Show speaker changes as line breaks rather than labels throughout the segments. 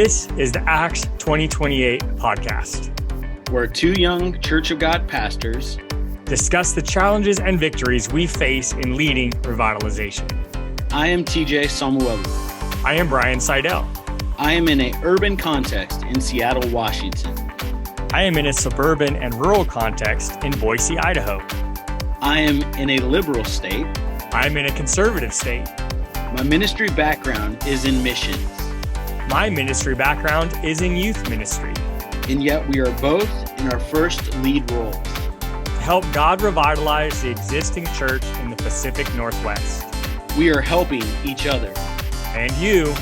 This is the Acts 2028 podcast,
where two young Church of God pastors
discuss the challenges and victories we face in leading revitalization.
I am TJ Samuelu.
I am Brian Seidel.
I am in an urban context in Seattle, Washington.
I am in a suburban and rural context in Boise, Idaho.
I am in a liberal state.
I am in a conservative state.
My ministry background is in missions.
My ministry background is in youth ministry.
And yet we are both in our first lead roles.
To help God revitalize the existing church in the Pacific Northwest.
We are helping each other.
And you.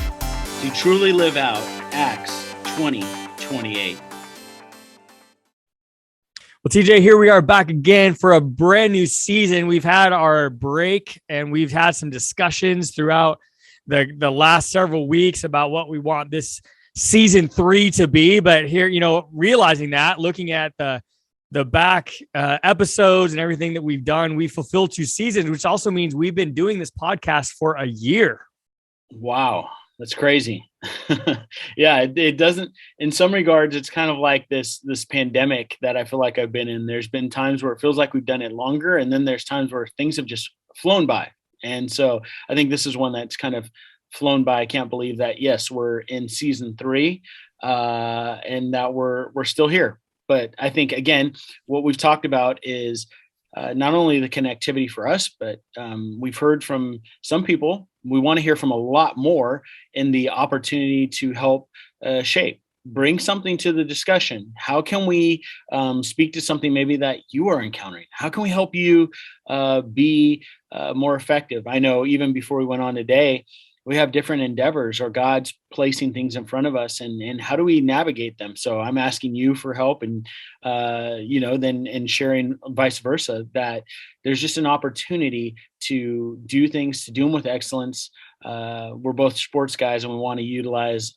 To truly live out Acts 2028.
Well, TJ, here we are back again for a brand new season. We've had our break and we've had some discussions throughout the last several weeks about what we want this season 3 to be. But here, realizing that, looking at the back episodes and everything that we've done, we fulfilled 2 seasons, which also means we've been doing this podcast for a year.
Wow. That's crazy. Yeah, it doesn't, in some regards, it's kind of like this pandemic that I feel like I've been in. There's been times where it feels like we've done it longer, and then there's times where things have just flown by. And so I think this is one that's kind of flown by. I can't believe that, yes, we're in season 3 and that we're still here. But I think, again, what we've talked about is not only the connectivity for us, but we've heard from some people. We want to hear from a lot more in the opportunity to help bring something to the discussion. How can we speak to something maybe that you are encountering? How can we help you be more effective? I know even before we went on today, we have different endeavors or God's placing things in front of us, and how do we navigate them? So I'm asking you for help, and then and sharing vice versa, that there's just an opportunity to do things, to do them with excellence. We're both sports guys, and we want to utilize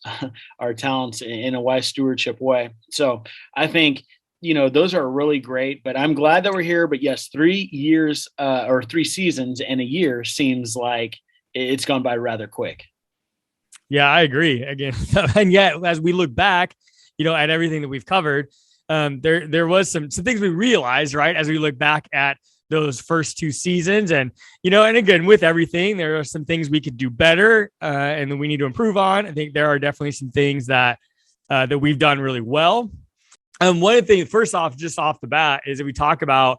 our talents in a wise stewardship way. So I think, those are really great, but I'm glad that we're here. But yes, 3 years or 3 seasons and a year seems like it's gone by rather quick.
Yeah, I agree. Again, and yet as we look back, at everything that we've covered, there was some things we realized, right, as we look back at those first 2 seasons, and and again, with everything, there are some things we could do better, and that we need to improve on. I think there are definitely some things that we've done really well. One of the things, first off, just off the bat, is that we talk about,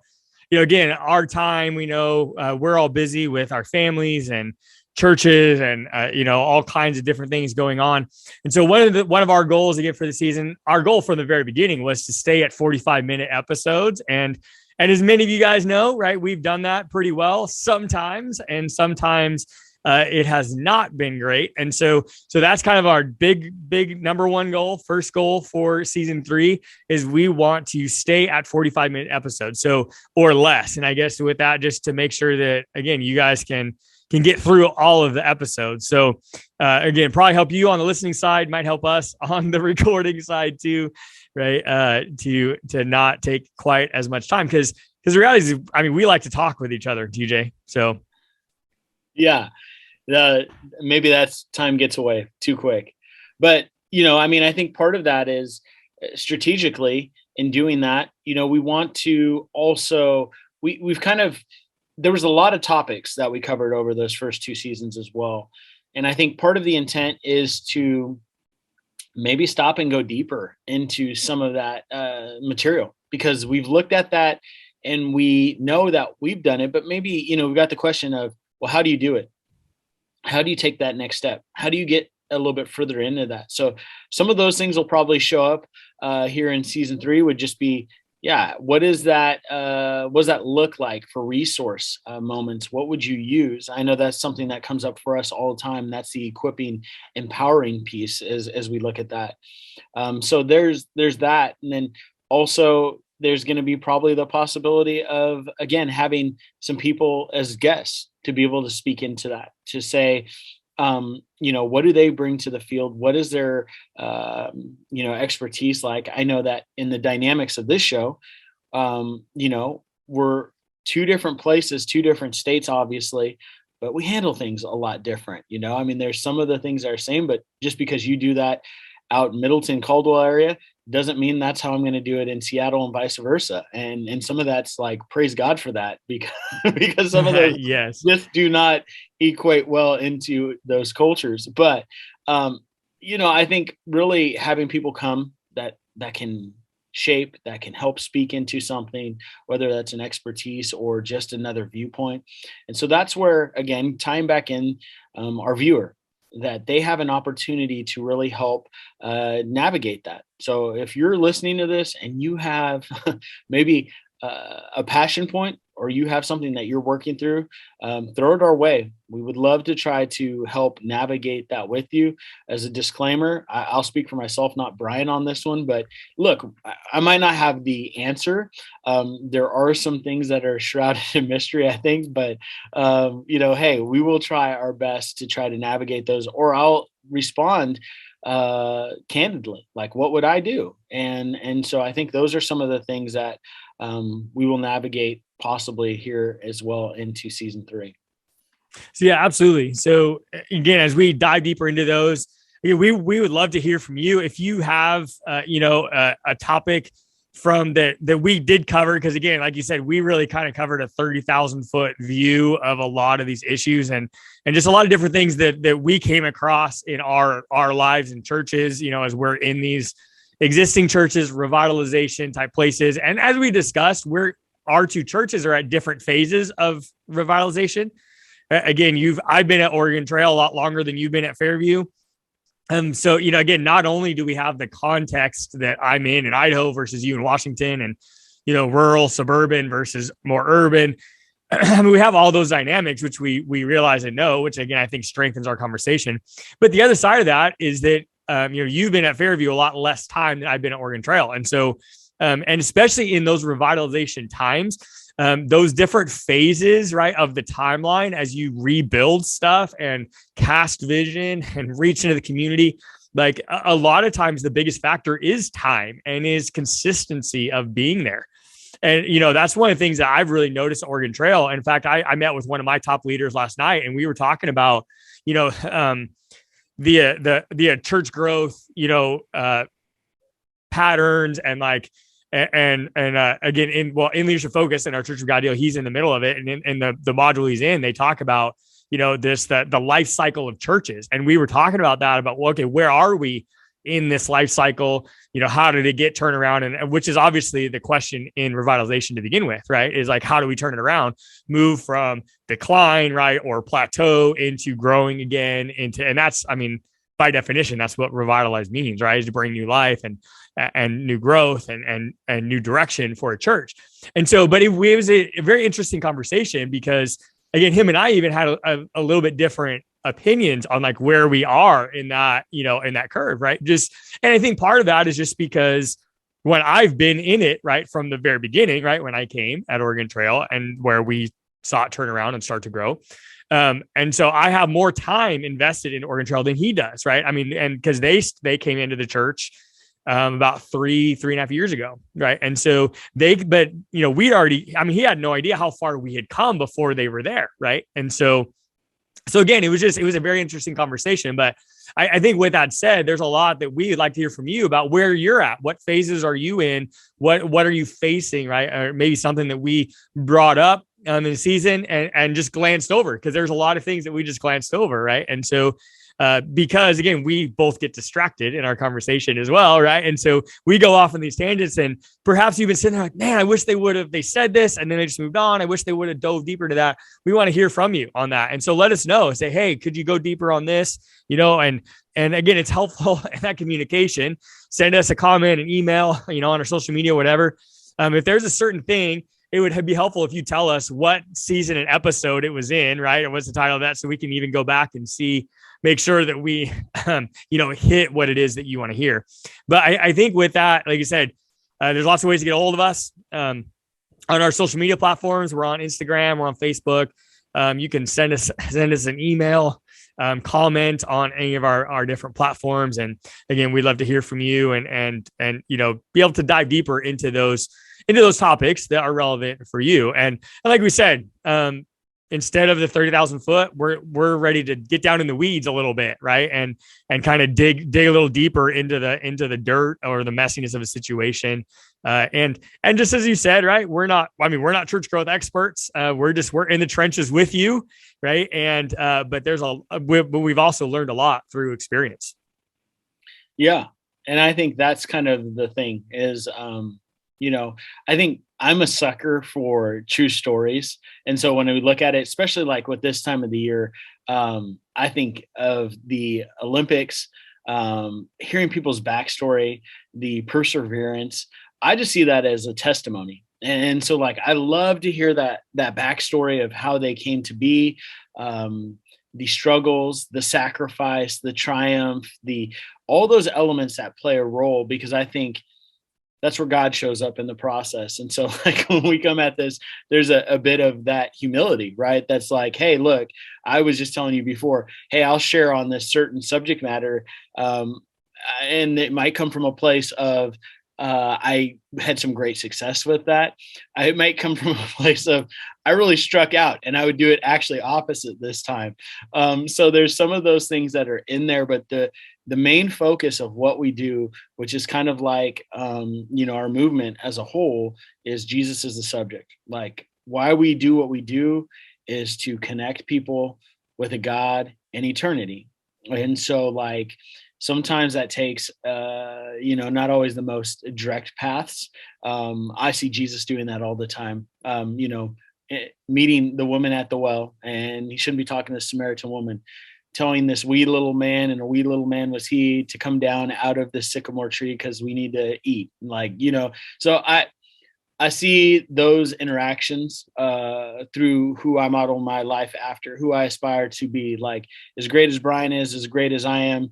again, our time. We know we're all busy with our families and churches and all kinds of different things going on. And so one of our goals again for the season, our goal from the very beginning, was to stay at 45-minute episodes. And as many of you guys know, right, we've done that pretty well sometimes, and sometimes it has not been great. And so that's kind of our big number one goal. First goal for season 3 is we want to stay at 45-minute episodes, or less. And I guess with that, just to make sure that, again, you guys can get through all of the episodes. So again, probably help you on the listening side, might help us on the recording side too, right? To not take quite as much time, because the reality is, we like to talk with each other, TJ. So
yeah, maybe that's time gets away too quick. But, I think part of that is strategically in doing that, we want to also, we've kind of, there was a lot of topics that we covered over those first 2 seasons as well. And I think part of the intent is to maybe stop and go deeper into some of that material, because we've looked at that and we know that we've done it, but maybe, we've got the question of, well, how do you do it? How do you take that next step? How do you get a little bit further into that? So some of those things will probably show up here in season 3, would just be, what is that? What does that look like for resource moments? What would you use? I know that's something that comes up for us all the time. That's the equipping, empowering piece as we look at that. So there's that. And then also there's going to be probably the possibility of, again, having some people as guests to be able to speak into that, to say, what do they bring to the field? What is their, expertise like? I know that in the dynamics of this show, we're 2 different places, 2 different states, obviously, but we handle things a lot different. There's some of the things that are same, but just because you do that out in Middleton, Caldwell area doesn't mean that's how I'm going to do it in Seattle and vice versa. And some of that's like, praise God for that, because because some of those
Yes.
just do not equate well into those cultures. But I think really having people come that can shape, that can help speak into something, whether that's an expertise or just another viewpoint. And so that's where, again, tying back in, our viewer, that they have an opportunity to really help navigate that. So if you're listening to this and you have maybe a passion point, or you have something that you're working through, throw it our way. We would love to try to help navigate that with you. As a disclaimer, I'll speak for myself, not Brian, on this one. But look, I might not have the answer. There are some things that are shrouded in mystery, I think. But hey, we will try our best to try to navigate those, or I'll respond candidly, like, what would I do? And so I think those are some of the things that we will navigate possibly here as well into season 3.
So yeah, absolutely. So again, as we dive deeper into those, we would love to hear from you if you have a topic from that we did cover, because again, like you said, we really kind of covered a 30,000-foot view of a lot of these issues and just a lot of different things that we came across in our lives in churches, as we're in these existing churches, revitalization type places. And as we discussed, our two churches are at different phases of revitalization. Again, I've been at Oregon Trail a lot longer than you've been at Fairview. So, again, not only do we have the context that I'm in Idaho versus you in Washington, and, rural, suburban versus more urban. I mean, we have all those dynamics, which we realize and know, which again, I think strengthens our conversation. But the other side of that is that, you've been at Fairview a lot less time than I've been at Oregon Trail. And so, and especially in those revitalization times, those different phases, right, of the timeline as you rebuild stuff and cast vision and reach into the community, like a lot of times the biggest factor is time and is consistency of being there. And, that's one of the things that I've really noticed at Oregon Trail. In fact, I met with one of my top leaders last night, and we were talking about, the church growth, patterns, and like, and again, in Leadership Focus in our Church of God deal, he's in the middle of it. And in the module he's in, they talk about, the life cycle of churches. And we were talking about that, about, well, okay, where are we in this life cycle? How did it get turned around? And which is obviously the question in revitalization to begin with, right? Is like, how do we turn it around, move from decline, right, or plateau into growing again and that's, I mean, by definition, that's what revitalize means, right? Is to bring new life and new growth and new direction for a church. And so, but it was a very interesting conversation, because again, him and I even had a little bit different opinions on like where we are in that, in that curve, right? And I think part of that is just because when I've been in it, right, from the very beginning, right, when I came at Oregon Trail and where we saw it turn around and start to grow. And so I have more time invested in Oregon Trail than he does, right? I mean, and because they came into the church about 3.5 years ago, right? And so we'd already, I mean, he had no idea how far we had come before they were there, right? And so again, it was a very interesting conversation. But I think with that said, there's a lot that we'd like to hear from you about where you're at. What phases are you in? What are you facing, right? Or maybe something that we brought up in the season and just glanced over, because there's a lot of things that we just glanced over, right? And so because again, we both get distracted in our conversation as well, right? And so we go off on these tangents, and perhaps you've been sitting there like, man, I wish they said this, and then they just moved on. I wish they would have dove deeper into that. We want to hear from you on that. And so let us know, say, hey, could you go deeper on this? And again, it's helpful in that communication. Send us a comment, an email, on our social media, whatever. If there's a certain thing, it would be helpful if you tell us what season and episode it was in, right? Or what's the title of that, so we can even go back and make sure that we, hit what it is that you want to hear. But I think with that, like you said, there's lots of ways to get a hold of us on our social media platforms. We're on Instagram, we're on Facebook. You can send us an email, comment on any of our different platforms. And again, we'd love to hear from you and be able to dive deeper into those topics that are relevant for you. And like we said, instead of the 30,000 foot, we're ready to get down in the weeds a little bit, right? And kind of dig a little deeper into the dirt or the messiness of a situation. And just as you said, right, we're not church growth experts. We're in the trenches with you, right? And but we've also learned a lot through experience.
Yeah. And I think that's kind of the thing is, you know, I think I'm a sucker for true stories. And so when we look at it, especially like with this time of the year, I think of the Olympics, hearing people's backstory, the perseverance, I just see that as a testimony. And so like I love to hear that backstory of how they came to be, um, the struggles, the sacrifice, the triumph, the all those elements that play a role because I think that's where God shows up in the process. And so, like, when we come at this, there's a bit of that humility, right? That's like, hey, look, I was just telling you before, hey, I'll share on this certain subject matter. Um, and it might come from a place of, I had some great success with that. It might come from a place of, I really struck out and I would do it actually opposite this time. So there's some of those things that are in there, but the main focus of what we do, which is kind of like, our movement as a whole, is Jesus is the subject. Like why we do what we do is to connect people with a God and eternity. And so like sometimes that takes, not always the most direct paths. I see Jesus doing that all the time. Meeting the woman at the well, and he shouldn't be talking to the Samaritan woman, telling this wee little man, and a wee little man was he, to come down out of the sycamore tree because we need to eat. So I see those interactions through who I model my life after, who I aspire to be. Like as great as Brian is, as great as I am,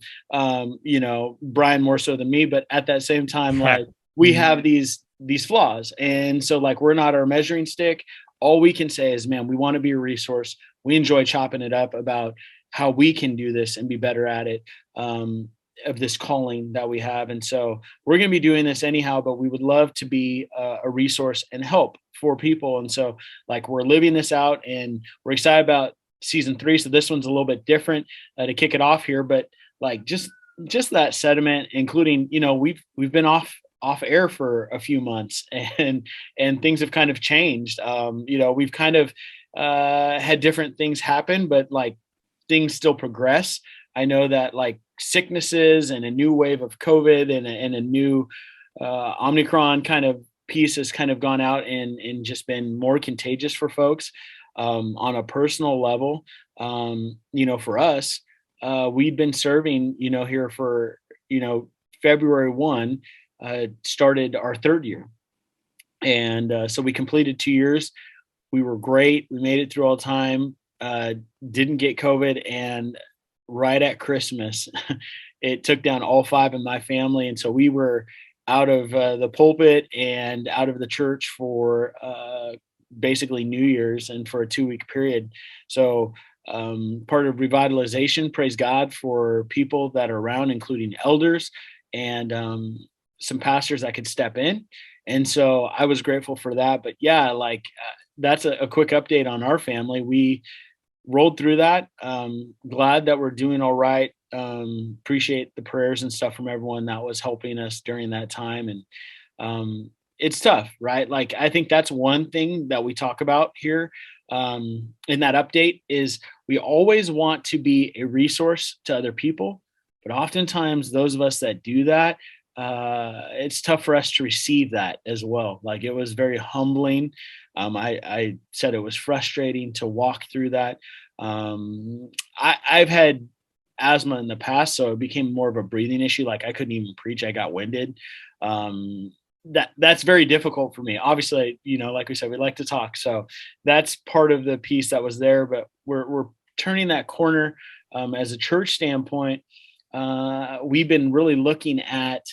Brian more so than me, but at that same time, like we have these flaws. And so like, we're not our measuring stick. All we can say is, man, we want to be a resource. We enjoy chopping it up about how we can do this and be better at it. Of this calling that we have. And so we're going to be doing this anyhow, but we would love to be a resource and help for people. And so like we're living this out and we're excited about season 3. So this one's a little bit different to kick it off here, but like just that sediment, including, we've been off air for a few months and things have kind of changed. We've kind of had different things happen, but like things still progress. I know that like sicknesses and a new wave of COVID and a new Omicron kind of piece has kind of gone out and just been more contagious for folks on a personal level. For us, we've been serving, here for, February 1, started our 3rd year. And so we completed 2 years. We were great. We made it through all time, didn't get COVID, and right at Christmas, it took down all 5 in my family. And so we were out of the pulpit and out of the church for basically New Year's and for a 2-week period. So part of revitalization, praise God for people that are around, including elders and some pastors that could step in. And so I was grateful for that. But yeah, like that's a quick update on our family. We rolled through that. Glad that we're doing all right. Appreciate the prayers and stuff from everyone that was helping us during that time. And it's tough, right? Like, I think that's one thing that we talk about here in that update is we always want to be a resource to other people. But oftentimes those of us that do that, it's tough for us to receive that as well. Like it was very humbling. I said it was frustrating to walk through that. I've had asthma in the past, so it became more of a breathing issue. Like I couldn't even preach. I got winded. That's very difficult for me. Obviously, like we said, we like to talk. So that's part of the piece that was there, but we're turning that corner as a church standpoint. We've been really looking at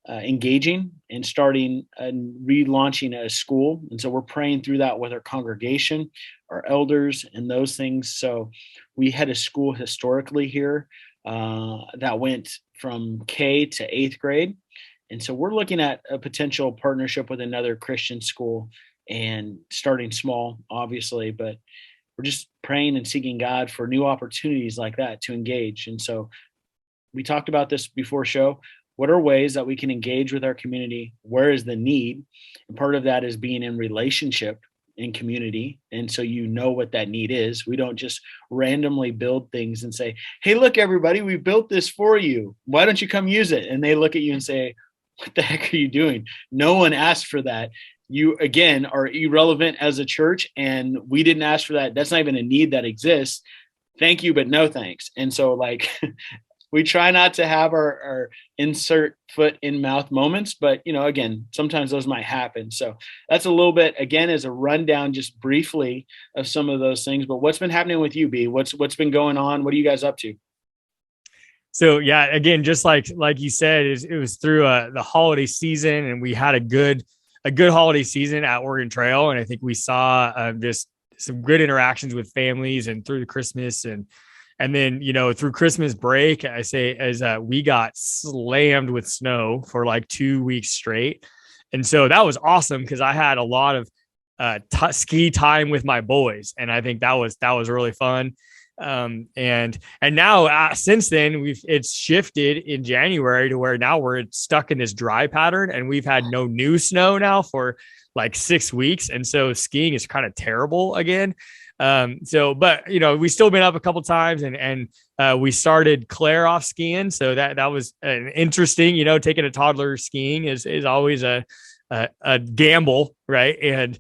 engaging and starting and relaunching a school. And so we're praying through that with our congregation, our elders, and those things. So we had a school historically here that went from K to 8th grade. And so we're looking at a potential partnership with another Christian school and starting small, obviously, but we're just praying and seeking God for new opportunities like that to engage. And so we talked about this before show. What are ways that we can engage with our community? Where is the need? And part of that is being in relationship in community. And so you know what that need is. We don't just randomly build things and say, hey, look, everybody, we built this for you. Why don't you come use it? And they look at you and say, what the heck are you doing? No one asked for that. You, again, are irrelevant as a church, and we didn't ask for that. That's not even a need that exists. Thank you, but no thanks. And so, like, we try not to have our insert foot in mouth moments, but, you know, again, sometimes those might happen. So that's a little bit, again, as a rundown, just briefly, of some of those things. But what's been happening with you, B? What's been going on? What are you guys up to?
So yeah, again, just like you said, it was through the holiday season, and we had a good holiday season at Oregon Trail, and I think we saw just some good interactions with families, and through the Christmas and then, you know, through Christmas break, I say, as we got slammed with snow for like 2 weeks straight, and so that was awesome because I had a lot of ski time with my boys, and I think that was really fun. And now since then it's shifted in January to where now we're stuck in this dry pattern, and we've had no new snow now for like 6 weeks. And so skiing is kind of terrible again. But you know, we still been up a couple times, and we started Claire off skiing. So that was an interesting, you know, taking a toddler skiing is always a gamble, right? And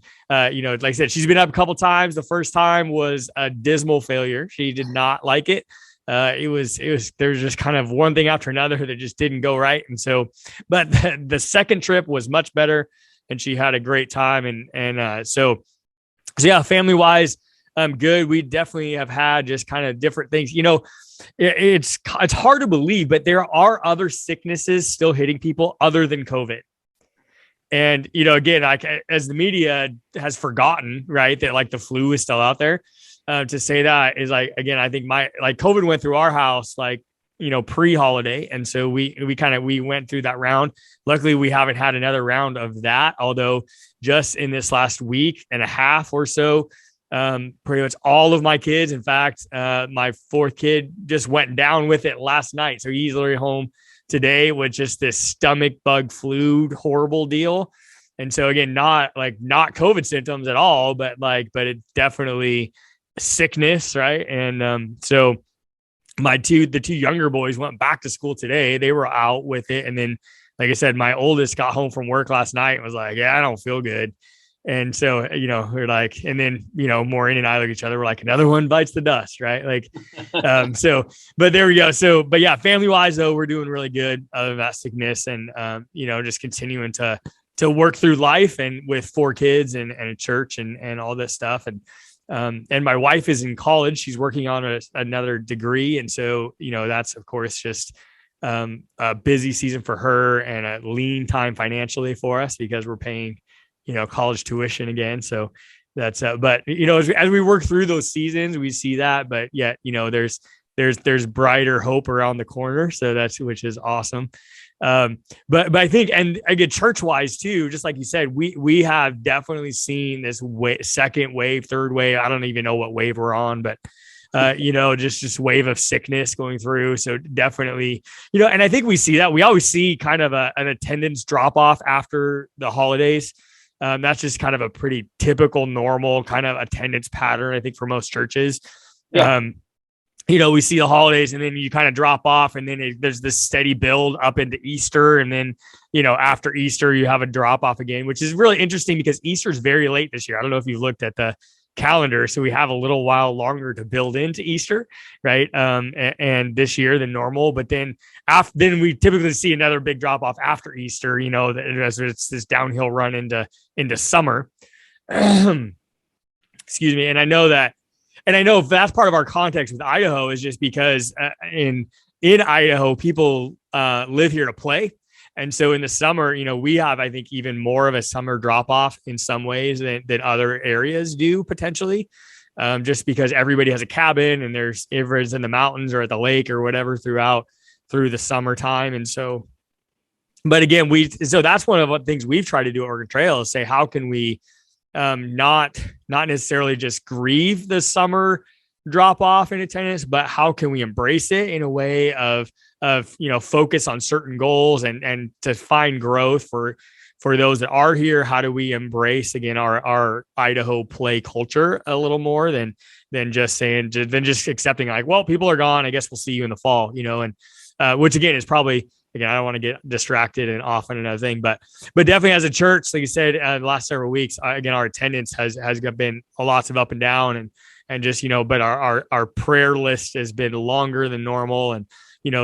you know, like I said, she's been up a couple times. The first time was a dismal failure. She did not like it. It was there's just kind of one thing after another that just didn't go right. And so, but the second trip was much better, and she had a great time. And so yeah, family wise, good. We definitely have had just kind of different things. You know, it's hard to believe, but there are other sicknesses still hitting people other than COVID. And, you know, again, like, as the media has forgotten, right, that like the flu is still out there, to say that is like, again, I think COVID went through our house, like, you know, pre-holiday. And so we went through that round. Luckily, we haven't had another round of that, although just in this last week and a half or so, pretty much all of my kids, in fact, my fourth kid just went down with it last night. So he's literally home today with just this stomach bug flu, horrible deal. And so again, not COVID symptoms at all, but it definitely sickness. Right. And, so the two younger boys went back to school today. They were out with it. And then, like I said, my oldest got home from work last night and was like, yeah, I don't feel good. And so, you know, we're like, and then, you know, Maureen and I look at each other, we're like, another one bites the dust, right? Like, but there we go. So, but yeah, family wise though, we're doing really good other than that sickness, and, you know, just continuing to work through life, and with 4 kids and a church and all this stuff. And my wife is in college. She's working on another degree. And so, you know, that's of course just, a busy season for her, and a lean time financially for us because we're paying, you know, college tuition again. So that's, but you know, as we work through those seasons, we see that, but yet, you know, there's brighter hope around the corner. So which is awesome. But I think, and again, church wise too, just like you said, we have definitely seen this second wave, third wave. I don't even know what wave we're on, but you know, just wave of sickness going through. So definitely, you know, and I think we see that. We always see kind of an attendance drop off after the holidays. That's just kind of a pretty typical, normal kind of attendance pattern, I think, for most churches. Yeah. You know, we see the holidays, and then you kind of drop off, and then there's this steady build up into Easter. And then, you know, after Easter, you have a drop off again, which is really interesting because Easter is very late this year. I don't know if you've looked at the calendar. So we have a little while longer to build into Easter, right? And this year than normal. But then then we typically see another big drop off after Easter, you know, as it's this downhill run into summer. Excuse me. And I know that's part of our context with Idaho is just because in Idaho, people live here to play. And so in the summer, you know, we have, I think, even more of a summer drop off in some ways than other areas do potentially, just because everybody has a cabin, and everyone's in the mountains or at the lake or whatever through the summertime. And so, but again, so that's one of the things we've tried to do at Oregon Trail is say, how can we not necessarily just grieve the summer drop off in attendance, but how can we embrace it in a way of focus on certain goals and to find growth for those that are here. How do we embrace again our Idaho play culture a little more than just accepting like, well, people are gone, I guess we'll see you in the fall, and which again is probably, again, I don't want to get distracted and off on another thing, but definitely as a church, like you said, the last several weeks, again, our attendance has been a lots of up and down, and just, but our prayer list has been longer than normal, and,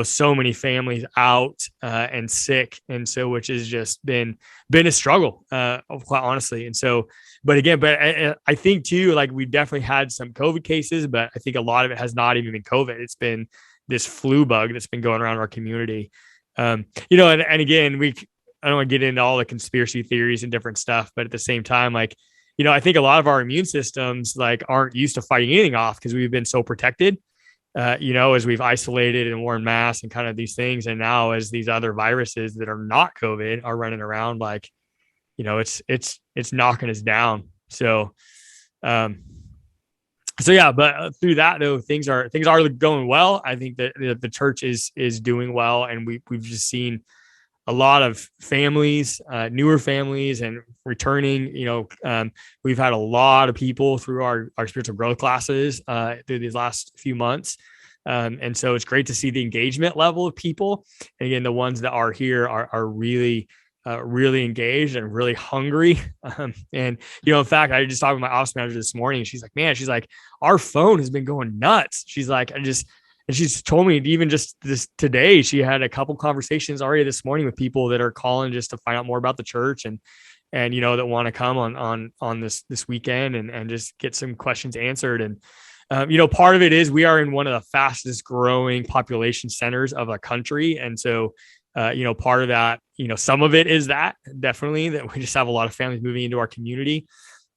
so many families out and sick. And so, which has just been a struggle, quite honestly. And so, but I think too, like we definitely had some COVID cases, but I think a lot of it has not even been COVID. It's been this flu bug that's been going around our community. And again, I don't want to get into all the conspiracy theories and different stuff, but at the same time, like, I think a lot of our immune systems like aren't used to fighting anything off because we've been so protected, as we've isolated and worn masks and kind of these things. And now as these other viruses that are not COVID are running around, like, it's knocking us down. So, yeah, but through that though, things are going well. I think that the church is doing well, and we've just seen a lot of families, newer families, and returning. We've had a lot of people through our spiritual growth classes through these last few months, and so it's great to see the engagement level of people. And again, the ones that are here are really engaged and really hungry. And, in fact, I just talked with my office manager this morning. She's like, man, our phone has been going nuts. She's like, and she's told me even just this today, she had a couple conversations already this morning with people that are calling just to find out more about the church and, that want to come on this weekend and just get some questions answered. And, part of it is we are in one of the fastest growing population centers of the country. And so, part of that, some of it is that definitely that we just have a lot of families moving into our community,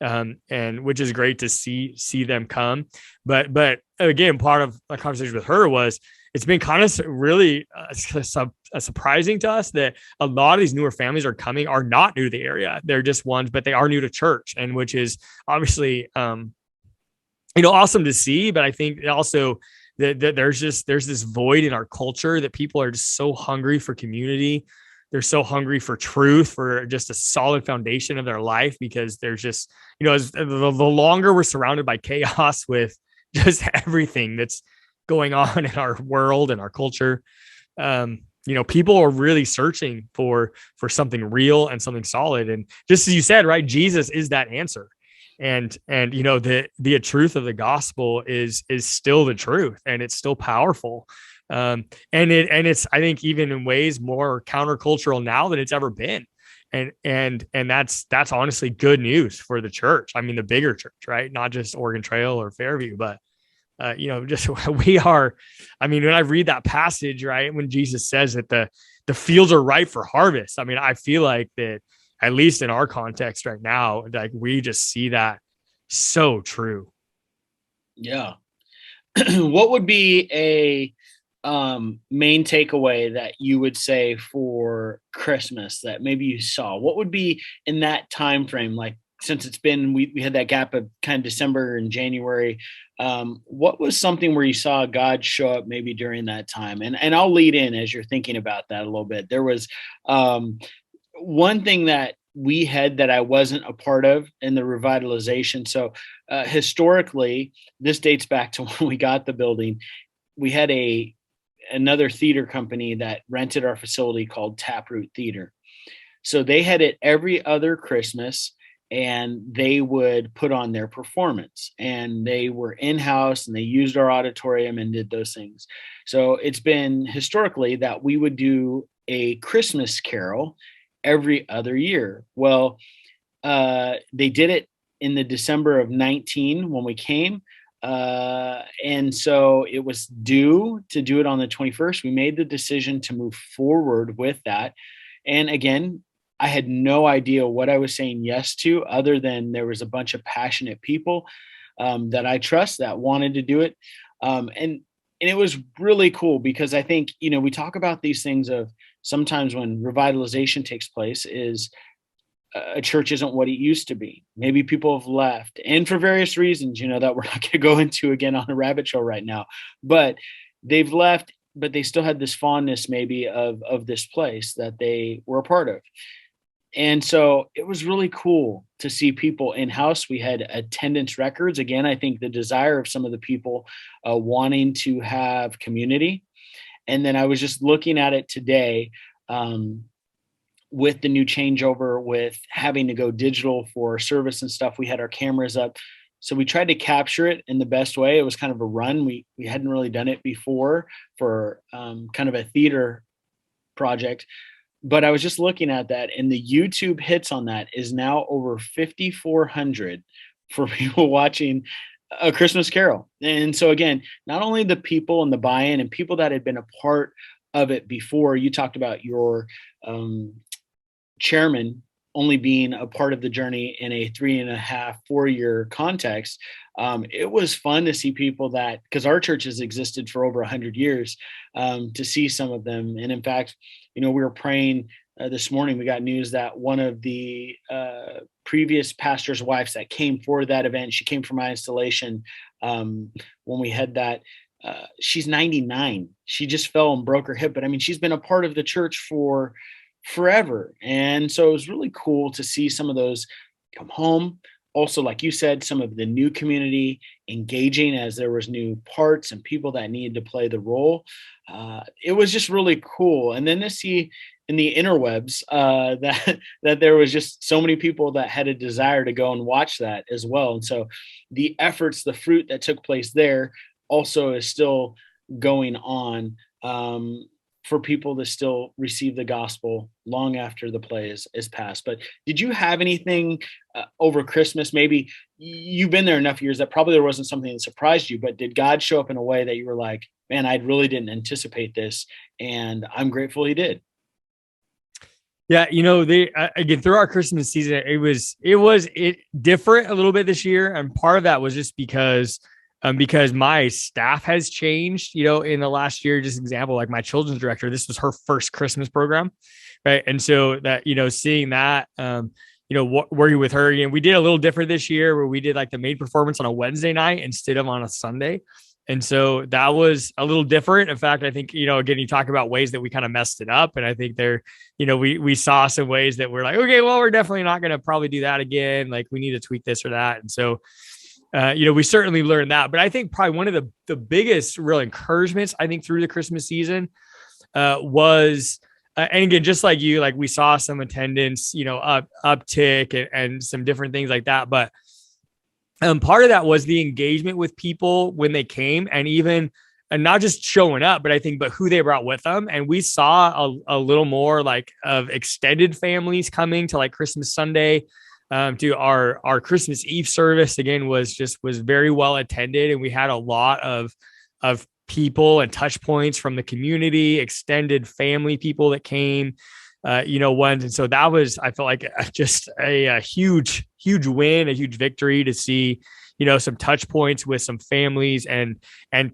and which is great to see them come. But again, part of my conversation with her was it's been kind of really surprising to us that a lot of these newer families are not new to the area. They're just ones, but they are new to church, and which is obviously, awesome to see. But I think also that there's this void in our culture that people are just so hungry for community. They're so hungry for truth, for just a solid foundation of their life, because there's just, as the longer we're surrounded by chaos with just everything that's going on in our world and our culture, people are really searching for something real and something solid. And just as you said, right, Jesus is that answer. And the truth of the gospel is still the truth, and it's still powerful. And it's, I think, even in ways more countercultural now than it's ever been. And that's honestly good news for the church. I mean, the bigger church, right? Not just Oregon Trail or Fairview, but just we are. I mean, when I read that passage, right, when Jesus says that the fields are ripe for harvest, I mean, I feel like that, at least in our context right now, like we just see that so true.
Yeah. What would be a main takeaway that you would say for Christmas that maybe you saw? What would be in that time frame? Like, since it's been, we had that gap of kind of December and January. What was something where you saw God show up maybe during that time? And I'll lead in as you're thinking about that a little bit. There was one thing that we had that I wasn't a part of in the revitalization. So historically, this dates back to when we got the building. We had another theater company that rented our facility called Taproot Theater. So they had it every other Christmas, and they would put on their performance, and they were in-house, and they used our auditorium and did those things. So it's been historically that we would do a Christmas carol every other year. Well, they did it in the December of 19 when we came. And so it was due to do it on the 21st. We made the decision to move forward with that. And again, I had no idea what I was saying yes to, other than there was a bunch of passionate people that I trust that wanted to do it. And it was really cool, because I think, we talk about these things of sometimes when revitalization takes place is a church isn't what it used to be. Maybe people have left, and for various reasons, that we're not going to go into again on a rabbit trail right now. But they've left, but they still had this fondness maybe of this place that they were a part of. And so it was really cool to see people in house. We had attendance records. Again, I think the desire of some of the people wanting to have community. And then I was just looking at it today with the new changeover, with having to go digital for service and stuff. We had our cameras up. So we tried to capture it in the best way. It was kind of a run. We hadn't really done it before for kind of a theater project. But I was just looking at that, and the YouTube hits on that is now over 5,400 for people watching A Christmas Carol. And so again, not only the people and the buy-in and people that had been a part of it before. You talked about your chairman only being a part of the journey in a 3.5, 4-year context. It was fun to see people that, because our church has existed for over 100 years, to see some of them. And in fact, we were praying this morning. We got news that one of the previous pastor's wives that came for that event, she came for my installation when we had that. She's 99. She just fell and broke her hip. But I mean, she's been a part of the church for forever. And so it was really cool to see some of those come home. Also, like you said, some of the new community engaging as there was new parts and people that needed to play the role. It was just really cool. And then to see in the interwebs that there was just so many people that had a desire to go and watch that as well. And so the efforts, the fruit that took place there also is still going on for people to still receive the gospel long after the play is passed. But did you have anything over Christmas? Maybe you've been there enough years that probably there wasn't something that surprised you, but did God show up in a way that you were like, man, I really didn't anticipate this, and I'm grateful he did?
Yeah, again, through our Christmas season, it was different a little bit this year, and part of that was just because my staff has changed, in the last year. Just example, like my children's director, this was her first Christmas program, right? And so that, seeing that, working with her, we did a little different this year where we did like the main performance on a Wednesday night instead of on a Sunday. And so that was a little different. In fact, I think, again, you talk about ways that we kind of messed it up. And I think we saw some ways that we're like, okay, well, we're definitely not going to probably do that again. Like we need to tweak this or that. And so, we certainly learned that. But I think probably one of the biggest real encouragements, I think, through the Christmas season was, and again, just like you, like we saw some attendance, uptick and some different things like that. But part of that was the engagement with people when they came, and not just showing up, but who they brought with them. And we saw a little more like of extended families coming to like Christmas Sunday. To our Christmas Eve service, again, was very well attended. And we had a lot of people and touch points from the community, extended family people that came, ones. And so that was, I felt like just a huge win, a huge victory to see, some touch points with some families and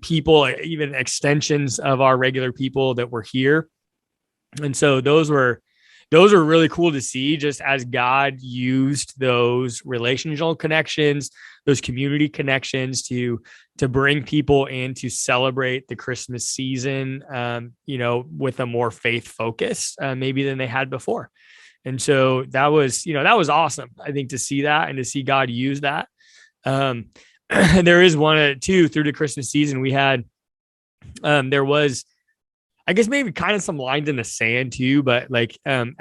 people, even extensions of our regular people that were here. And so those were really cool to see, just as God used those relational connections, those community connections to bring people in to celebrate the Christmas season, with a more faith focus, maybe than they had before. And so that was awesome, I think, to see that and to see God use that. There is one or two through the Christmas season we had, there was, I guess, maybe kind of some lines in the sand too, but like, and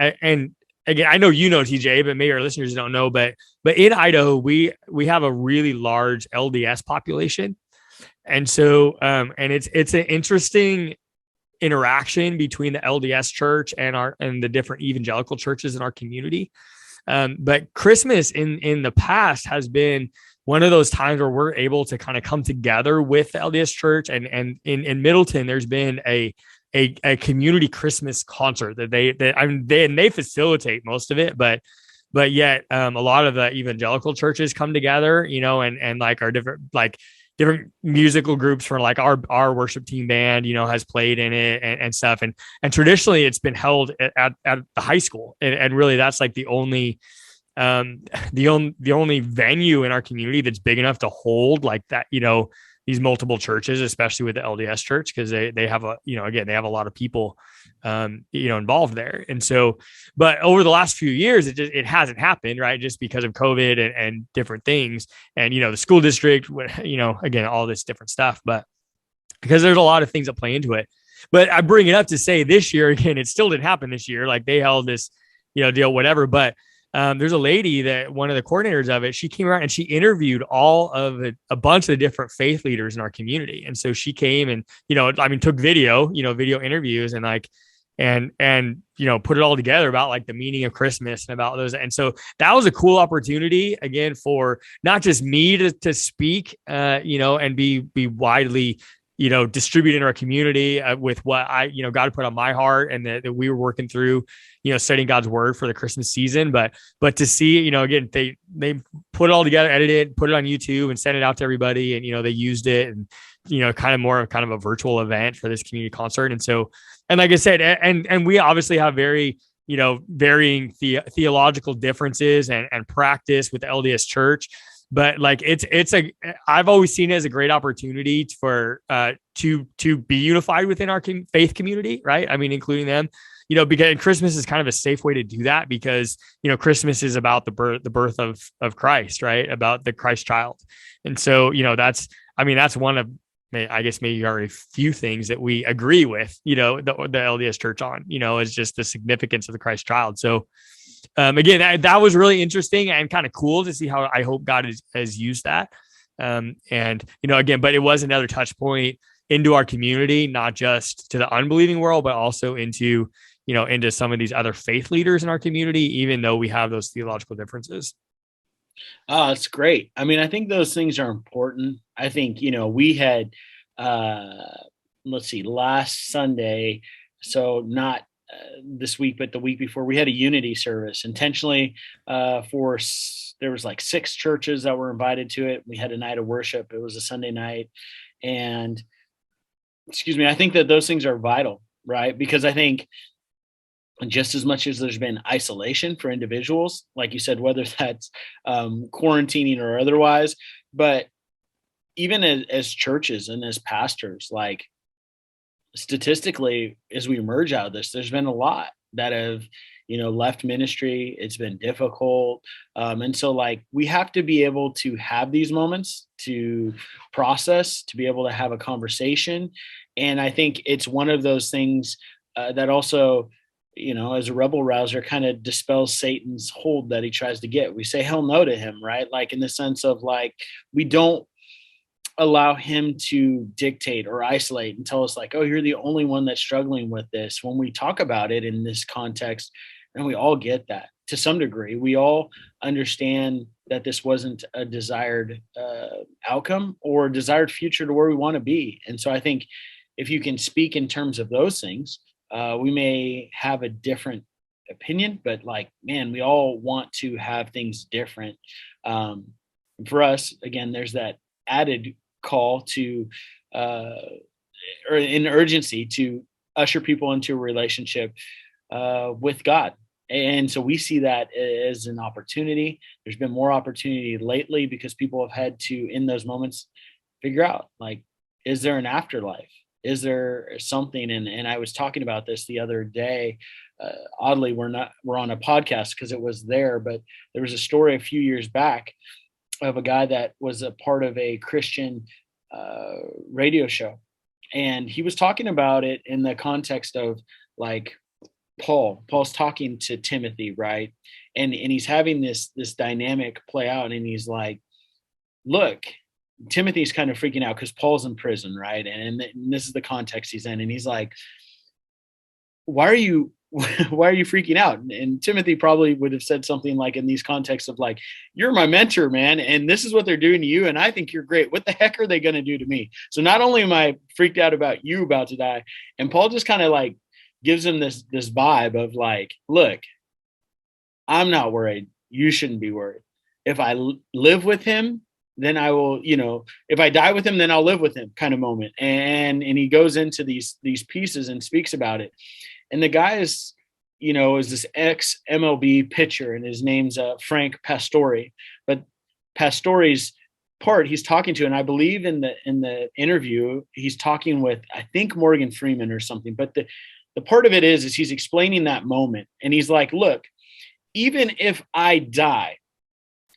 again, I know, TJ, but maybe our listeners don't know, but in Idaho, we have a really large LDS population. And so, and it's an interesting interaction between the LDS church and the different evangelical churches in our community. But Christmas in the past has been one of those times where we're able to kind of come together with the LDS church, and in Middleton, there's been a community Christmas concert that they facilitate most of it, but yet a lot of the evangelical churches come together, and like our different musical groups for like our worship team band, has played in it and stuff. And traditionally it's been held at the high school. And really that's like the only the only venue in our community that's big enough to hold like that, these multiple churches, especially with the LDS church, because they have again, they have a lot of people, involved there. And so, but over the last few years, it hasn't happened, right? Just because of COVID and different things. And, the school district, again, all this different stuff, but because there's a lot of things that play into it. But I bring it up to say this year, again, it still didn't happen this year. Like they held this, deal, whatever. But there's a lady that one of the coordinators of it, she came around and she interviewed all of a bunch of the different faith leaders in our community. And so she came and, took video interviews and put it all together about like the meaning of Christmas and about those. And so that was a cool opportunity again, for not just me to speak, and be widely, distributed in our community with what God put on my heart, and that we were working through, studying God's word for the Christmas season. But to see, again, they put it all together, edited it, put it on YouTube and sent it out to everybody. And, they used it and, kind of a virtual event for this community concert. And so, and like I said, and we obviously have very, varying theological differences and practice with the LDS church. But like I've always seen it as a great opportunity for to be unified within our faith community, right? I mean, including them, because Christmas is kind of a safe way to do that, because Christmas is about the birth of Christ, right? About the Christ child, and so that's one of, I guess, maybe are a few things that we agree with, the LDS church on, is just the significance of the Christ child. So. Again, that was really interesting and kind of cool to see how I hope God has used that. And, again, but it was another touch point into our community, not just to the unbelieving world, but also into some of these other faith leaders in our community, even though we have those theological differences.
Oh, it's great. I mean, I think those things are important. I think, we had, last Sunday, so not this week, but the week before, we had a unity service intentionally there was like 6 churches that were invited to it. We had a night of worship. It was a Sunday night. And I think that those things are vital, right? Because I think just as much as there's been isolation for individuals, like you said, whether that's quarantining or otherwise, but even as churches and as pastors, like, statistically, as we emerge out of this, there's been a lot that have, left ministry. It's been difficult. And so like, we have to be able to have these moments to process, to be able to have a conversation. And I think it's one of those things that also, as a rebel rouser, kind of dispels Satan's hold that he tries to get. We say hell no to him, right? Like in the sense of like, we don't allow him to dictate or isolate and tell us like, oh, you're the only one that's struggling with this. When we talk about it in this context, and we all get that to some degree, we all understand that this wasn't a desired outcome or desired future to where we want to be. And so I think if you can speak in terms of those things, we may have a different opinion, but like, man, we all want to have things different. For us, again, there's that added call to or an urgency to usher people into a relationship with God. And so we see that as an opportunity. There's been more opportunity lately because people have had to, in those moments, figure out like, is there an afterlife? Is there something? And I was talking about this the other day. Oddly, we're on a podcast because it was there, but there was a story a few years back of a guy that was a part of a Christian radio show. And he was talking about it in the context of like Paul's talking to Timothy, right? And he's having this dynamic play out. And he's like, look, Timothy's kind of freaking out because Paul's in prison, right? And this is the context he's in. And he's like, why are you freaking out? And Timothy probably would have said something like in these contexts of like, you're my mentor, man, and this is what they're doing to you, and I think you're great. What the heck are they going to do to me? So not only am I freaked out about you about to die, and Paul just kind of like gives him this vibe of like, look, I'm not worried. You shouldn't be worried. If I live with him, then I will, if I die with him, then I'll live with him kind of moment. And he goes into these pieces and speaks about it. And the guy is is this ex MLB pitcher, and his name's Frank Pastore. But Pastore's part he's talking to, and I believe in the interview he's talking with, I think, Morgan Freeman or something. But the part of it is he's explaining that moment, and he's like, look, even if I die,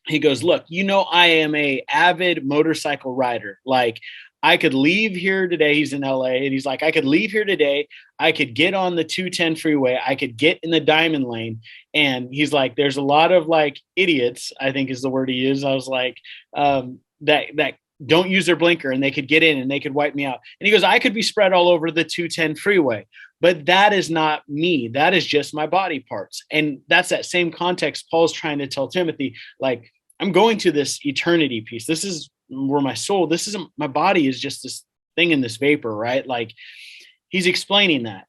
he goes, look, I am a avid motorcycle rider. Like, I could leave here today. He's in LA, and he's like, I could leave here today. I could get on the 210 freeway. I could get in the diamond lane. And he's like, there's a lot of like idiots, I think is the word he used. I was like, that don't use their blinker, and they could get in and they could wipe me out. And he goes, I could be spread all over the 210 freeway, but that is not me. That is just my body parts. And that's that same context Paul's trying to tell Timothy, like, I'm going to this eternity piece. This is where my soul, this isn't, my body is just this thing in this vapor, right? Like, he's explaining that.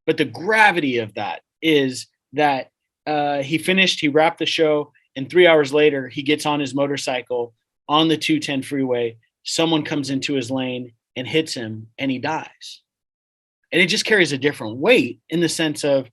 But the gravity of that is that he wrapped the show, and 3 hours later, he gets on his motorcycle on the 210 freeway. Someone comes into his lane and hits him, and he dies. And it just carries a different weight in the sense of,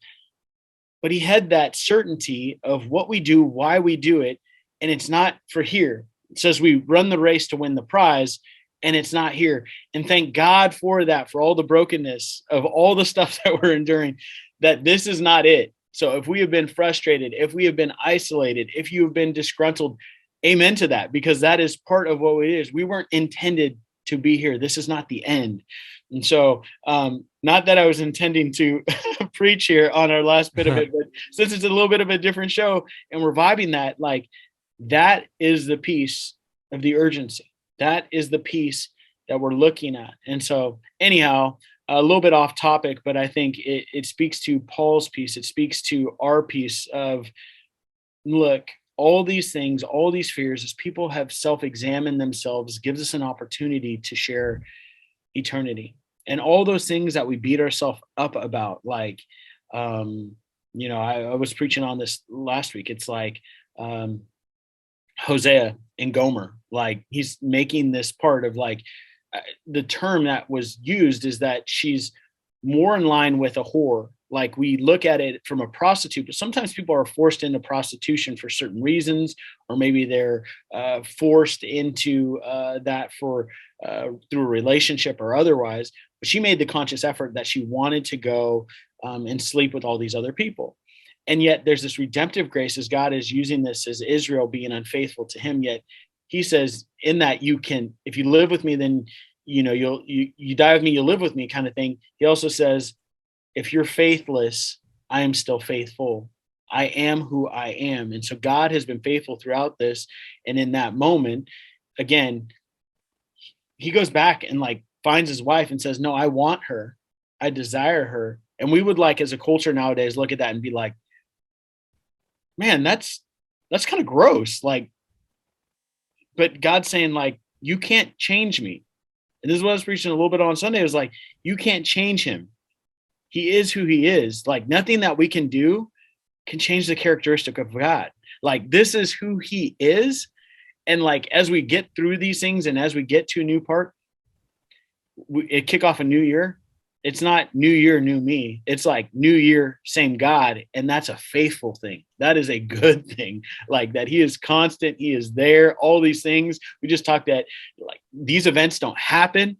but he had that certainty of what we do, why we do it, and it's not for here. It says we run the race to win the prize, and it's not here. And thank God for that, for all the brokenness of all the stuff that we're enduring, that this is not it. So if we have been frustrated, if we have been isolated, if you have been disgruntled, amen to that, because that is part of what it is. We weren't intended to be here. This is not the end. And so, not that I was intending to preach here on our last bit of it, but since it's a little bit of a different show and we're vibing that, like, that is the piece of the urgency. That is the piece that we're looking at. And so anyhow, a little bit off topic, but I think it speaks to Paul's piece. It speaks to our piece of, look, all these things, all these fears, as people have self-examined themselves, gives us an opportunity to share eternity. And all those things that we beat ourselves up about, like, I was preaching on this last week. It's like, Hosea and Gomer, like, he's making this part of, like, the term that was used is that she's more in line with a whore. Like, we look at it from a prostitute, but sometimes people are forced into prostitution for certain reasons, or maybe they're forced into that for through a relationship or otherwise. But she made the conscious effort that she wanted to go and sleep with all these other people. And yet there's this redemptive grace as God is using this as Israel being unfaithful to him. Yet he says in that you can, if you live with me, then, you die with me, you live with me, kind of thing. He also says, if you're faithless, I am still faithful. I am who I am. And so God has been faithful throughout this. And in that moment, again, he goes back and like finds his wife and says, no, I want her. I desire her. And we would, like, as a culture nowadays, look at that and be like, man, that's kind of gross. Like, but God's saying, like, you can't change me. And this is what I was preaching a little bit on Sunday. It was like, you can't change him. He is who he is. Like, nothing that we can do can change the characteristic of God. Like, this is who he is. And like, as we get through these things and as we get to a new part, it kick off a new year. It's not new year, new me. It's like new year, same God. And that's a faithful thing. That is a good thing. Like, that he is constant. He is there. All these things. We just talked that, like, these events don't happen,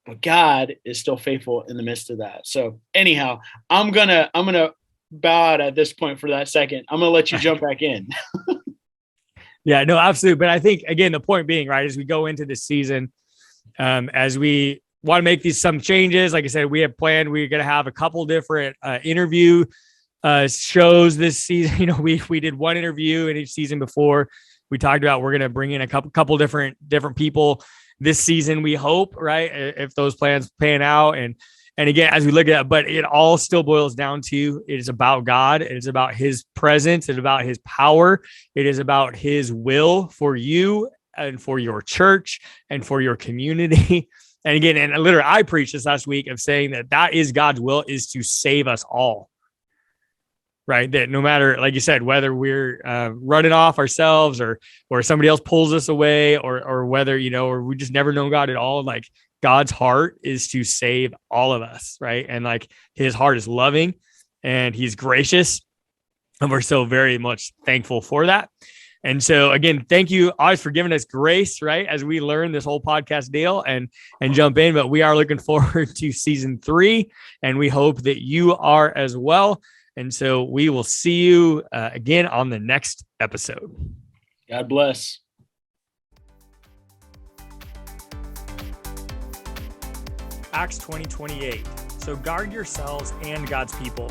but God is still faithful in the midst of that. So anyhow, I'm going to bow out at this point for that second. I'm going to let you jump back in.
Yeah, no, absolutely. But I think, again, the point being, right, as we go into this season, as we want to make some changes, like I said, we have planned, we're going to have a couple different interview shows this season. We did one interview in each season before. We talked about we're going to bring in a couple different people this season, we hope, right? If those plans pan out. And again, as we look at it, but it all still boils down to, it is about God. It is about his presence. It's about his power. It is about his will for you and for your church and for your community. And again, and literally, I preached this last week of saying that is God's will, is to save us all. Right. That no matter, like you said, whether we're running off ourselves or somebody else pulls us away or whether, or we just never know God at all, like, God's heart is to save all of us. Right. And like, his heart is loving and he's gracious. And we're so very much thankful for that. And so again, thank you always for giving us grace, right? As we learn this whole podcast deal and jump in, but we are looking forward to season 3, and we hope that you are as well. And so we will see you again on the next episode.
God bless.
Acts 20:28. So guard yourselves and God's people.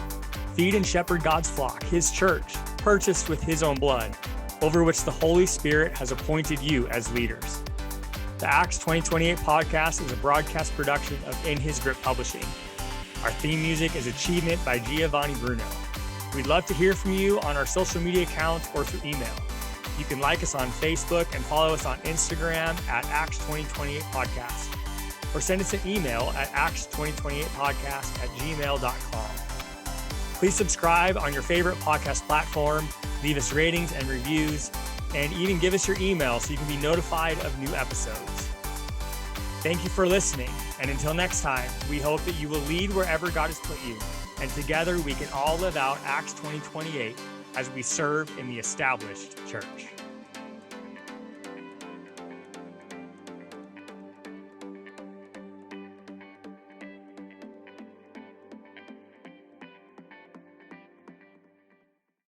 Feed and shepherd God's flock, his church, purchased with his own blood, over which the Holy Spirit has appointed you as leaders. The Acts 2028 podcast is a broadcast production of In His Grip Publishing. Our theme music is Achievement by Giovanni Bruno. We'd love to hear from you on our social media accounts or through email. You can like us on Facebook and follow us on Instagram at Acts 2028 Podcast, or send us an email at acts2028podcast@gmail.com. Please subscribe on your favorite podcast platform, leave us ratings and reviews, and even give us your email so you can be notified of new episodes. Thank you for listening, and until next time, we hope that you will lead wherever God has put you, and together we can all live out Acts 2028 as we serve in the established church.